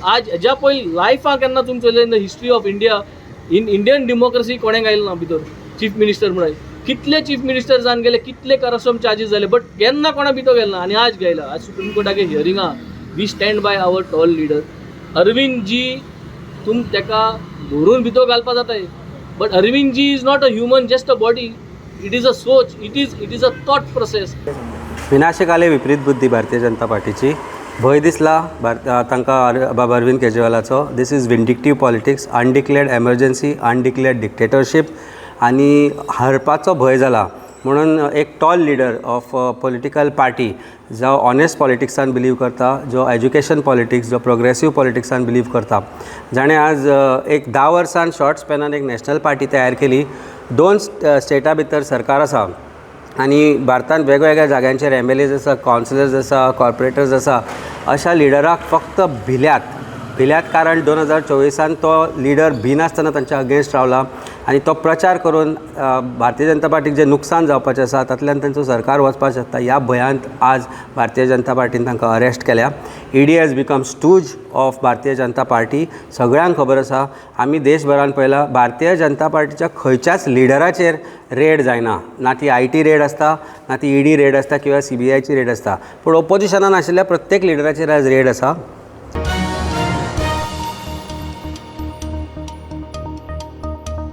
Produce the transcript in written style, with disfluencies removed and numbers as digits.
आज हेज्या पयलीं लायफाक केन्ना तुमी चोयलें in the history of India, in Indian democracy कोणें गायलें ना भितर चीफ मिनिस्टर म्हणून. कितले चीफ मिनिस्टर जावन गेले, कितले करप्शन चार्जीस जाले, बट केन्ना कोणा भितर गेलो ना. आनी आज गायला, आज सुप्रीम कोर्टाचे हियरिंगा. We stand by our tall leader Arvind ji. तुम तेका धरून भितर घालपा जाताय, but Arvind ji is not a human, just a body. It is a soch, it is a thought process. विनाशक आले विपरीत बुद्धी भारतीय जनता पार्टीची. भंय दिसला तांकां बाबा अरविंद केजरीवालाचो. This is vindictive politics, undeclared emergency, undeclared dictatorship आनी हरपाचो भंय जाला. म्हणून एक tall leader of political party जो ऑनेस्ट पॉलिटिक्सान बिलीव करता, जो एज्युकेशन पॉलिटिक्स, जो प्रोग्रेसीव पॉलिटिक्सान बिलीव करता, जाणें आज एक 10 वर्सान शॉर्ट स्पॅनान एक नॅशनल पार्टी तयार केली. 2 स्टेटा भितर सरकार आसा आनी भारतांत वेगवेगळ्या जाग्यांचेर MLAs आसा, कावन्सिलर्स आसा, कॉर्पोरेटर्स आसा. अशा लिडराक फक्त भिल्यात कारण 2024 तो लिडर भिनासतना तांच्या अगेन्स्ट रावला आनी तो प्रचार करून भारतीय जनता पार्टीक जे नुकसान जावपाचें आसा तातूंतल्यान तांचो सरकार वचपाक शकता. ह्या भंयांत आज भारतीय जनता पार्टीन तांकां अरेस्ट केल्या. ED has become stooge of Bharatiya Janata party. सगळ्यांक खबर आसा, आमी देशभरान पळयलां भारतीय जनता पार्टीच्या खंयच्याच लिडराचेर रेड जायना. ना ती IT रेड आसता, ना ती ED रेड आसता किंवा CBIची रेड आसता, पूण ऑपोजिशनान आशिल्ल्या प्रत्येक लिडराचेर आज रेड आसा.